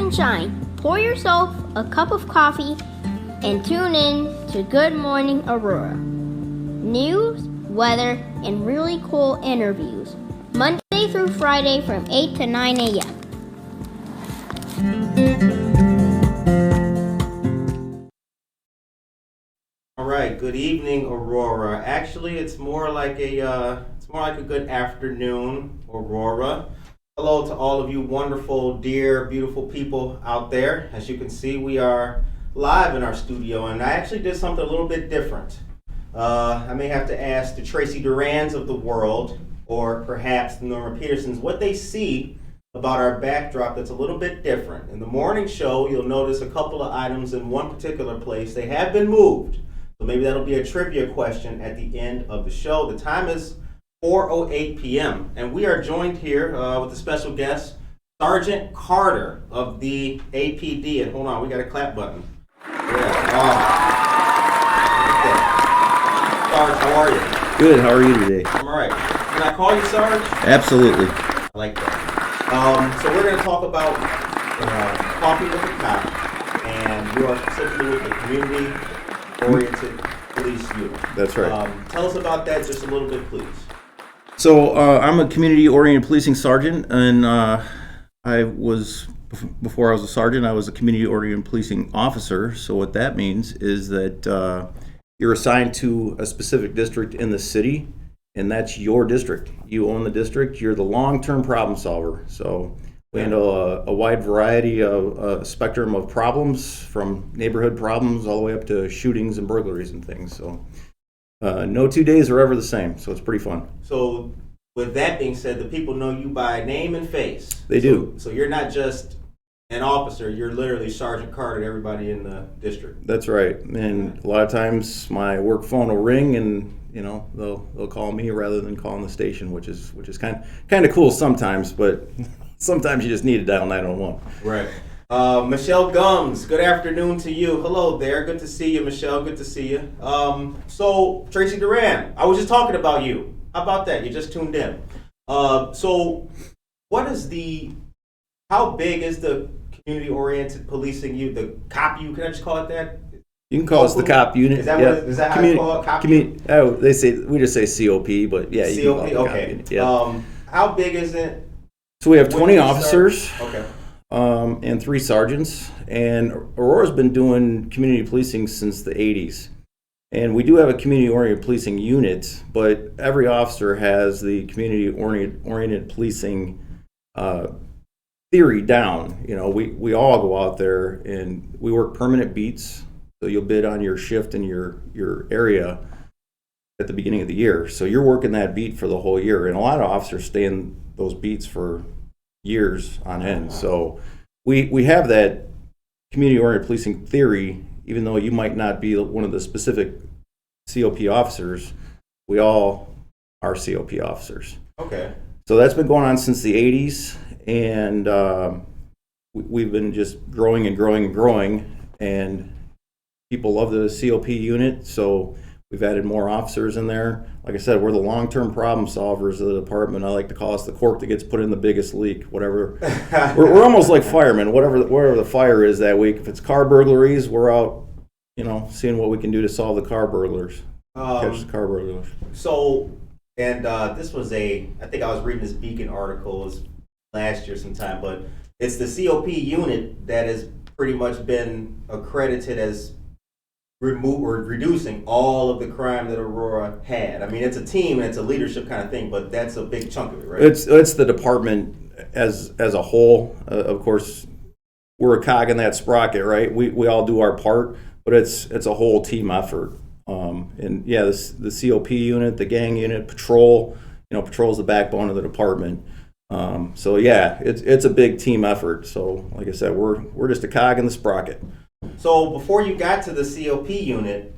and shine. Pour yourself a cup of coffee and tune in to Good Morning Aurora. News, weather, and really cool interviews. Monday through Friday from 8 to 9 a.m. All right, good evening, Aurora. Actually, it's more like a good afternoon, Aurora. Hello to all of you wonderful, dear, beautiful people out there. As you can see, we are live in our studio, and I actually did something a little bit different. I may have to ask the Tracy Durans of the world, or perhaps the Norma Petersons, what they see about our backdrop that's a little bit different. In the morning show, you'll notice a couple of items in one particular place. They have been moved, so maybe that'll be a trivia question at the end of the show. The time is 4:08 p.m., and we are joined here with a special guest, Sergeant Carter of the APD. And hold on, we got a clap button. Yeah. Sarge, how are you? Good, how are you today? I'm all right. Can I call you Sarge? Absolutely. I like that. So we're going to talk about Coffee with a Cop, and you are specifically with the community-oriented police unit. That's right. Tell us about that just a little bit, please. So I'm a community-oriented policing sergeant, and before I was a sergeant, I was a community-oriented policing officer. So what that means is that you're assigned to a specific district in the city, and that's your district. You own the district. You're the long-term problem solver. So we handle a wide variety of a spectrum of problems, from neighborhood problems all the way up to shootings and burglaries and things. So no 2 days are ever the same, so it's pretty fun. So with that being said, the people know you by name and face. They do. So you're not just an officer, you're literally Sergeant Carter to everybody in the district. That's right. And a lot of times my work phone will ring, and they'll call me rather than calling the station, which is kind of cool sometimes, but sometimes you just need to dial 911. Right. Michelle Gums, good afternoon to you. Hello there. Good to see you, Michelle. Good to see you. So Tracy Duran, I was just talking about you. How about that? You just tuned in. So how big is the community-oriented policing unit, the COP unit? Can I just call it that? You can call us the COP unit. Is that how you call it? COP unit? We just say COP, but yeah, you COP, can call it the okay. COP unit. Yeah. How big is it? So we have 20 officers. Okay. And 3 sergeants, and Aurora's been doing community policing since the 80s. And we do have a community-oriented policing unit, but every officer has the community-oriented policing theory down. We all go out there and we work permanent beats, so you'll bid on your shift in your area at the beginning of the year. So you're working that beat for the whole year, and a lot of officers stay in those beats for years on end. So we have that community-oriented policing theory, even though you might not be one of the specific COP officers. We all are COP officers. Okay. So that's been going on since the 80s, and we've been just growing and growing and growing, and people love the COP unit, so we've added more officers in there. Like I said, we're the long-term problem solvers of the department. I like to call us the cork that gets put in the biggest leak. Whatever, we're almost like firemen. Whatever the fire is that week. If it's car burglaries, we're out, seeing what we can do to solve the car burglars, catch the car burglars. So, and this was I think I was reading this Beacon article, it was last year sometime, but it's the COP unit that has pretty much been accredited as reducing all of the crime that Aurora had. I mean, it's a team and it's a leadership kind of thing, but that's a big chunk of it, right? It's the department as a whole. Of course, we're a cog in that sprocket, right? We all do our part, but it's a whole team effort. And yeah, the COP unit, the gang unit, patrol. Patrol's the backbone of the department. So yeah, it's a big team effort. So like I said, we're just a cog in the sprocket. So before you got to the COP unit,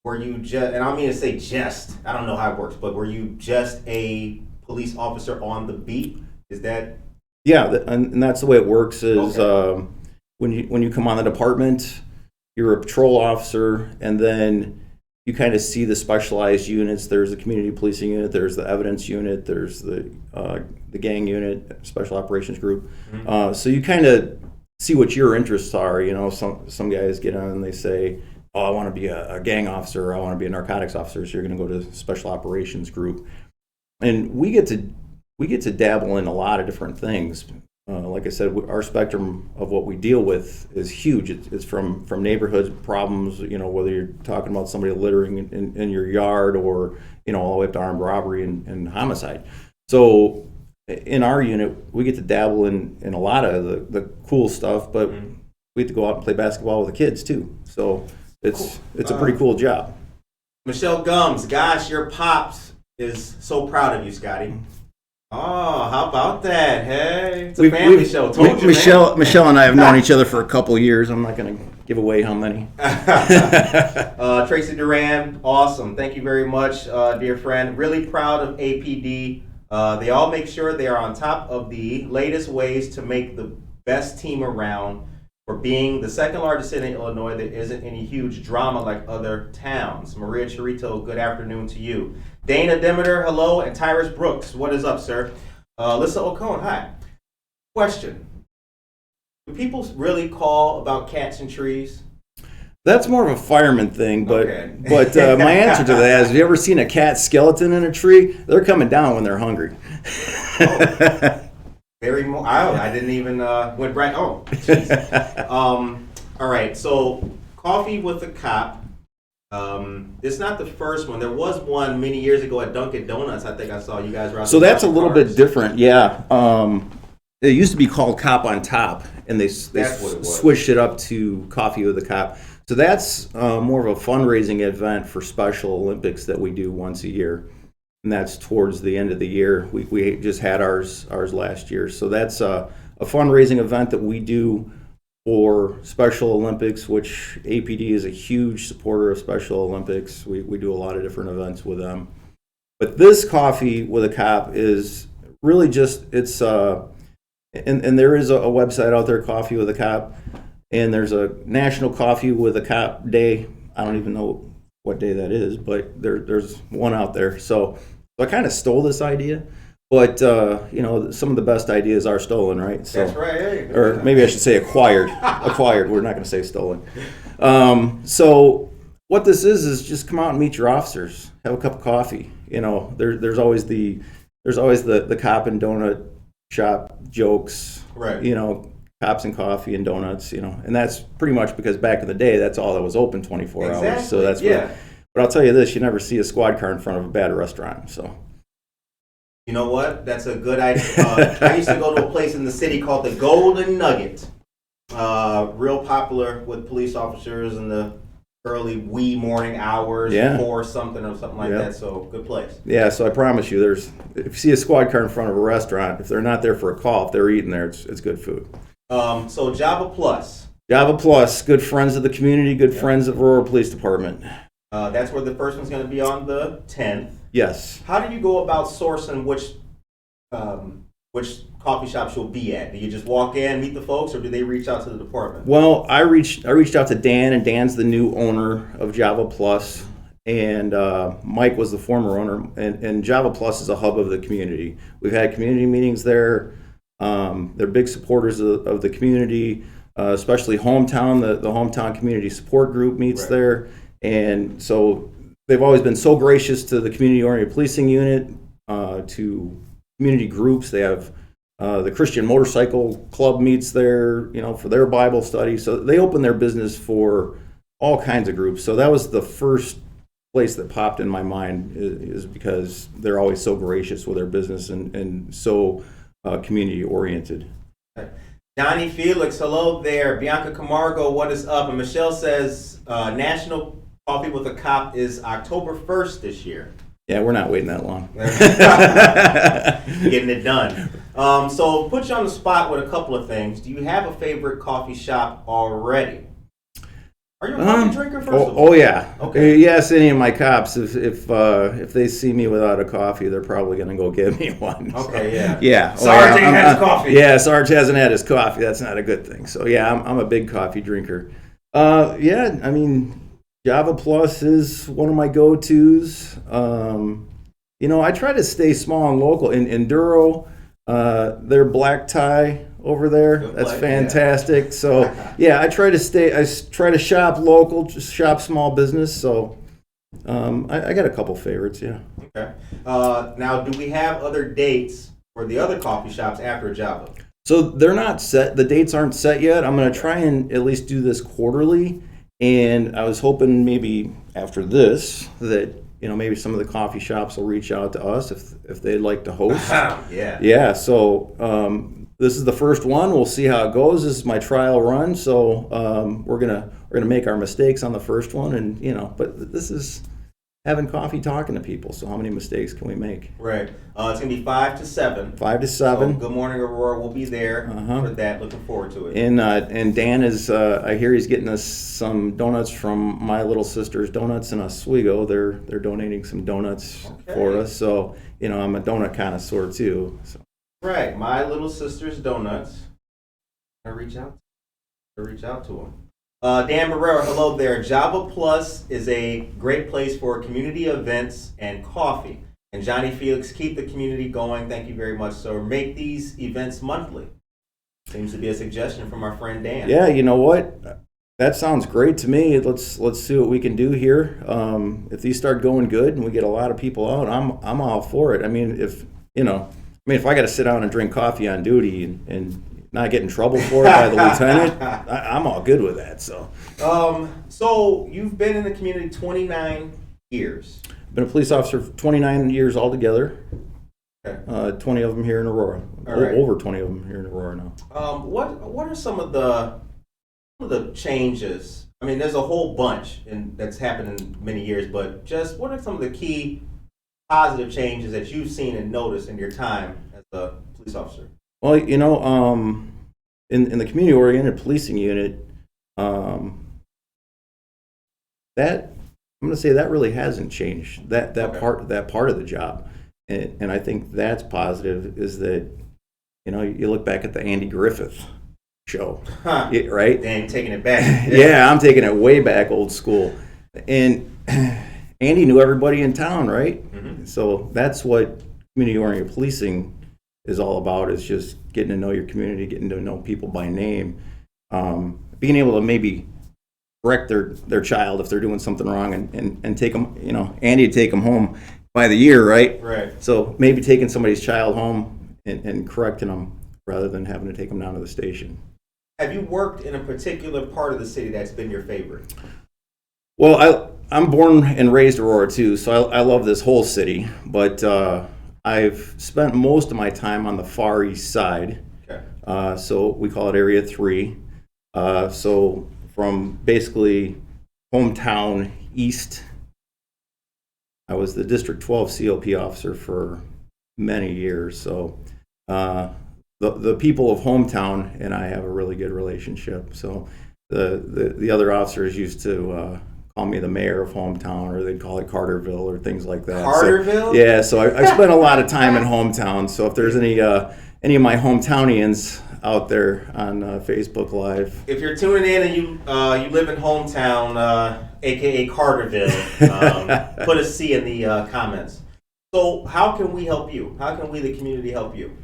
were you just, and I don't mean to say just, I don't know how it works, but were you just a police officer on the beat? Is that? Yeah, and that's the way it works is Okay. When you come on the department, you're a patrol officer, and then you kind of see the specialized units. There's the community policing unit, there's the evidence unit, there's the gang unit, special operations group. Mm-hmm. So you kind of see what your interests are. You know, some guys get on and they say, oh, I want to be a gang officer, or I want to be a narcotics officer, so you're going to go to special operations group. And we get to dabble in a lot of different things. Like I said, our spectrum of what we deal with is huge. It's from neighborhood problems, you know, whether you're talking about somebody littering in your yard, or, you know, all the way up to armed robbery and homicide. So in our unit, we get to dabble in a lot of the cool stuff, but we get to go out and play basketball with the kids too. So it's a pretty cool job. Michelle Gums, gosh, your pops is so proud of you, Scotty. Oh, how about that? Hey, it's a family show. Told you, Michelle and I have known each other for a couple years. I'm not going to give away how many. Tracy Duran, awesome. Thank you very much, dear friend. Really proud of APD. They all make sure they are on top of the latest ways to make the best team around. For being the second largest city in Illinois, there isn't any huge drama like other towns. Maria Chirito, good afternoon to you. Dana Demeter, hello, and Tyrus Brooks, what is up, sir? Lissa Ocone, hi. Question: do people really call about cats and trees? That's more of a fireman thing, but Okay. but my answer to that is: have you ever seen a cat skeleton in a tree? They're coming down when they're hungry. Oh. I didn't even went right. Oh, jeez. All right. So, coffee with a cop. It's not the first one. There was one many years ago at Dunkin' Donuts. I think I saw you guys. So that's a little bit different. Yeah. It used to be called Cop on Top, and they switched it up to Coffee with a Cop. So that's more of a fundraising event for Special Olympics that we do once a year. And that's towards the end of the year. We just had ours last year. So that's a fundraising event that we do for Special Olympics, which APD is a huge supporter of Special Olympics. We do a lot of different events with them. But this Coffee with a Cop is really just, it's, and there is a website out there, Coffee with a Cop, and there's a National Coffee with a Cop Day. I don't even know what day that is, but there's one out there. So I kind of stole this idea, but you know, some of the best ideas are stolen, right? So, that's right. Hey, or maybe I should say acquired. Acquired. We're not going to say stolen. So what this is just come out and meet your officers, have a cup of coffee. You know, there's always the cop and donut shop jokes. Right. You know, cops and coffee and donuts. You know, and that's pretty much because back in the day, that's all that was open 24 hours. So that's But I'll tell you this: you never see a squad car in front of a bad restaurant. So. You know what? That's a good idea. I used to go to a place in the city called the Golden Nugget. Real popular with police officers in the early wee morning hours, 4 something or something like that. So good place. Yeah. So I promise you, if you see a squad car in front of a restaurant, if they're not there for a call, if they're eating there, it's good food. So Java Plus. Java Plus, good friends of the community, good friends of Aurora Police Department. That's where the first one's going to be on the 10th. Yes. How do you go about sourcing which coffee shops you'll be at? Do you just walk in, meet the folks, or do they reach out to the department? Well, I reached out to Dan, and Dan's the new owner of Java Plus, and Mike was the former owner. And Java Plus is a hub of the community. We've had community meetings there. They're big supporters of the community, especially Hometown. The Hometown Community Support Group meets there. And so they've always been so gracious to the community-oriented policing unit, to community groups. They have the Christian Motorcycle Club meets there, you know, for their Bible study. So they open their business for all kinds of groups. So that was the first place that popped in my mind, is because they're always so gracious with their business and so community-oriented. Donnie Felix, hello there. Bianca Camargo, what is up? And Michelle says National Coffee with a Cop is October 1st this year. Yeah, we're not waiting that long. Getting it done. So put you on the spot with a couple of things. Do you have a favorite coffee shop already? Are you a coffee drinker first of all? Oh yeah. Okay. Yes, any of my cops, if they see me without a coffee, they're probably going to go get me one. Okay, yeah. Yeah. Sarge ain't had his coffee. Yeah, Sarge hasn't had his coffee. That's not a good thing. So yeah, I'm a big coffee drinker. Yeah, I mean, Java Plus is one of my go-tos. You know, I try to stay small and local. In Duro, their black tie over there. Good That's play, fantastic. So yeah, I try to shop local, just shop small business. So I got a couple favorites. Yeah. Okay. Now, do we have other dates for the other coffee shops after Java? So they're not set. The dates aren't set yet. I'm going to try and at least do this quarterly. And I was hoping maybe after this that, maybe some of the coffee shops will reach out to us if they'd like to host. Yeah. Yeah. So this is the first one. We'll see how it goes. This is my trial run. So we're gonna make our mistakes on the first one, and but this is having coffee, talking to people. So how many mistakes can we make? Right. It's gonna be 5 to 7. 5 to 7. So Good Morning Aurora will be there for that. Looking forward to it. And Dan is, I hear he's getting us some donuts from My Little Sister's Donuts in Oswego. They're donating some donuts for us. So I'm a donut connoisseur too. So. Right. My Little Sister's Donuts. I reach out to them. Dan Barrera, hello there. Java Plus is a great place for community events and coffee. And Johnny Felix, keep the community going. Thank you very much, sir. Make these events monthly. Seems to be a suggestion from our friend Dan. Yeah, you know what? That sounds great to me. Let's see what we can do here. If these start going good and we get a lot of people out, I'm all for it. I mean, if I got to sit down and drink coffee on duty and not get in trouble for it by the lieutenant, I'm all good with that. So, so you've been in the community 29 years. Been a police officer for 29 years altogether. Okay. 20 of them here in Aurora. Right. Over 20 of them here in Aurora now. What are some of the changes? I mean, there's a whole bunch that's happened in many years, but just what are some of the key positive changes that you've seen and noticed in your time as a police officer? Well, in the community-oriented policing unit, that I'm going to say that really hasn't changed. That part of the job, and I think that's positive. Is that you look back at the Andy Griffith show, right? And taking it back. Yeah, I'm taking it way back, old school, and Andy knew everybody in town, right? Mm-hmm. So that's what community-oriented policing is all about, is just getting to know your community, getting to know people by name, being able to maybe correct their child if they're doing something wrong and take them, Andy would take them home by the year, right? Right. So maybe taking somebody's child home and correcting them rather than having to take them down to the station. Have you worked in a particular part of the city that's been your favorite? Well, I'm born and raised Aurora too, so I love this whole city, but I've spent most of my time on the far east side. Okay. So we call it Area 3. So from basically hometown east, I was the District 12 COP officer for many years. So the people of hometown and I have a really good relationship. So the other officers used to call me the mayor of hometown, or they'd call it Carterville or things like that. Carterville? So, yeah, so I spent a lot of time in hometown. So if there's any of my hometownians out there on Facebook Live, if you're tuning in and you live in hometown, aka Carterville, put a C in the comments. So how can we help you? How can we, the community, help you?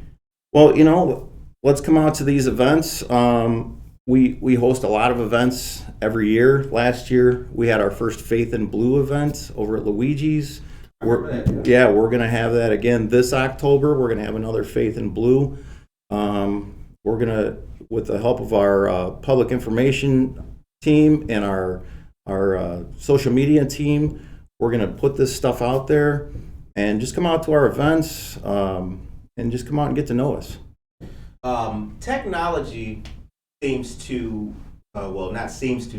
Well, let's come out to these events. We host a lot of events every year. Last year, we had our first Faith in Blue event over at Luigi's. We're going to have that again this October. We're going to have another Faith in Blue. We're going to, with the help of our public information team and our social media team, we're going to put this stuff out there and just come out to our events and just come out and get to know us. Technology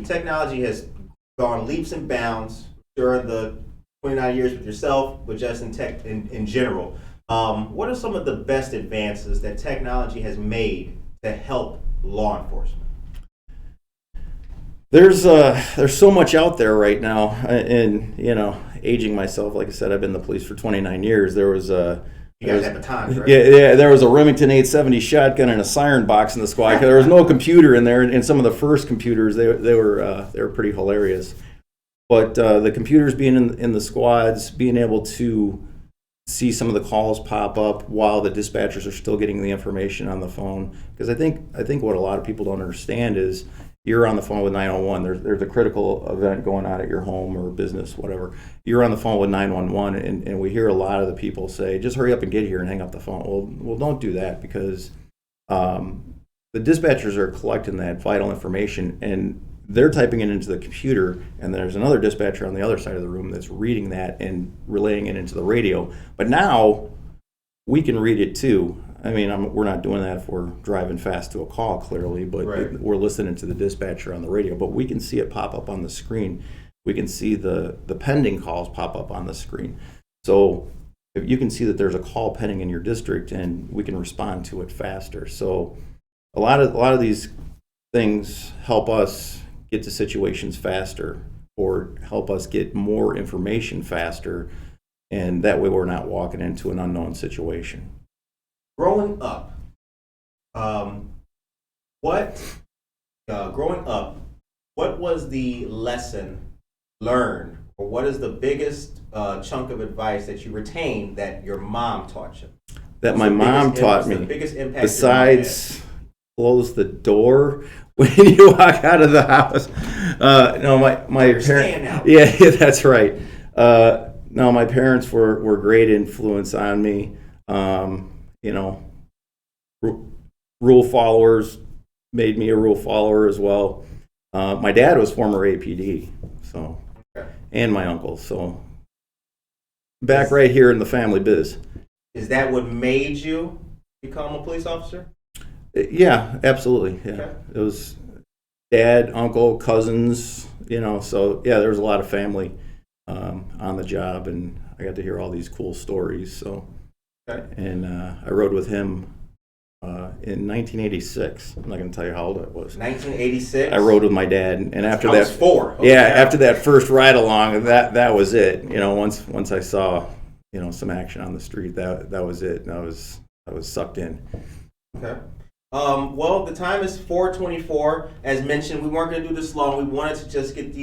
technology has gone leaps and bounds during the 29 years with yourself, but just in tech in general. What are some of the best advances that technology has made to help law enforcement? There's so much out there right now, and aging myself, like I said, I've been in the police for 29 years. There was You guys have batons, right? Yeah, there was a Remington 870 shotgun and a siren box in the squad. There was no computer in there, and some of the first computers they were pretty hilarious. But the computers being in the squads, being able to see some of the calls pop up while the dispatchers are still getting the information on the phone. Because I think what a lot of people don't understand is you're on the phone with 911. There's a critical event going on at your home or business, whatever. You're on the phone with 911, and we hear a lot of the people say, "Just hurry up and get here and hang up the phone." Well, don't do that, because the dispatchers are collecting that vital information and they're typing it into the computer, and there's another dispatcher on the other side of the room that's reading that and relaying it into the radio. But now we can read it too. I mean, we're not doing that if we're driving fast to a call, clearly, but Right. we're listening to the dispatcher on the radio. But we can see it pop up on the screen. We can see the pending calls pop up on the screen. So if you can see that there's a call pending in your district, and we can respond to it faster. So a lot of these things help us get to situations faster, or help us get more information faster, and that way we're not walking into an unknown situation. Growing up, what was the lesson learned, or what is the biggest chunk of advice that you retained that your mom taught you? That my mom taught me, The biggest impact besides close the door when you walk out of the house. No, my parents. Yeah, that's right. No, my parents were great influence on me. You know, rule followers, made me a rule follower as well. My dad was former APD, so, and my uncle, so back right here in the family biz. Is that what made you become a police officer? Yeah, absolutely. Yeah, Okay. It was dad, uncle, cousins. You know, so yeah, there was a lot of family on the job, and I got to hear all these cool stories. So, Okay. and I rode with him in 1986. I'm not going to tell you how old I was. 1986. I rode with my dad, and after I that, was 4. Okay. yeah, after that first ride along, that was it. You know, once I saw, you know, some action on the street, that was it. And I was sucked in. Okay. Well, the time is 4:24. As mentioned, we weren't going to do this long. We wanted to just get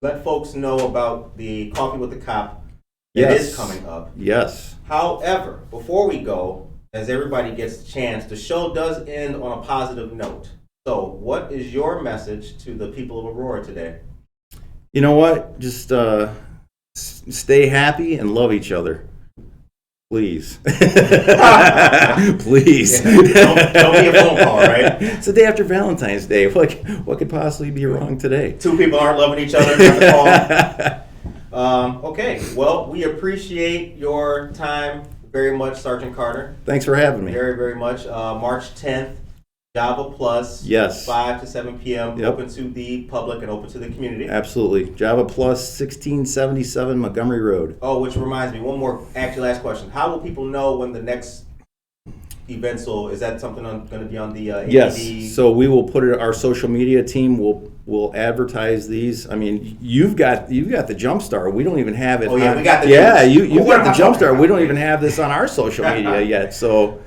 let folks know about the Coffee with the Cop that is coming up. Yes. However, before we go, as everybody gets the chance, the show does end on a positive note. So, what is your message to the people of Aurora today? You know what? Just stay happy and love each other. Please. Please. Yeah, don't be a phone call, right? It's the day after Valentine's Day. What could possibly be wrong today? 2 people aren't loving each other on the call. Okay, well, we appreciate your time very much, Sergeant Carter. Thanks for having me. Very, very much. March 10th, Java Plus. Yes. 5 to 7 p.m. Yep. Open to the public and open to the community. Absolutely. Java Plus, 1677 Montgomery Road. Oh, which reminds me, one more, actually, last question. How will people know when the next events is that something going to be on the APD? Yes. So we will put it. Our social media team will advertise these. I mean, you've got the jump start. We don't even have it. Oh yeah, we got the news. You've got the jump start. We don't even have this on our social media yet. So,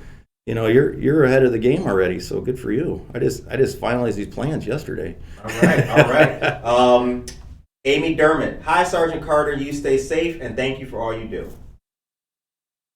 you know, you're ahead of the game already. So good for you. I just finalized these plans yesterday. All right. Amy Dermott. Hi, Sergeant Carter. You stay safe, and thank you for all you do.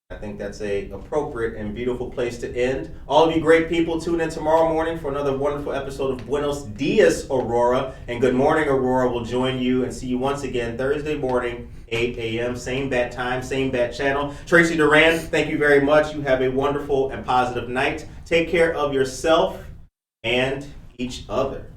I think that's a appropriate and beautiful place to end. All of you great people, tune in tomorrow morning for another wonderful episode of Buenos Dias, Aurora. And Good Morning, Aurora will join you and see you once again Thursday morning, 8 a.m., same bat time, same bat channel. Tracy Duran, thank you very much. You have a wonderful and positive night. Take care of yourself and each other.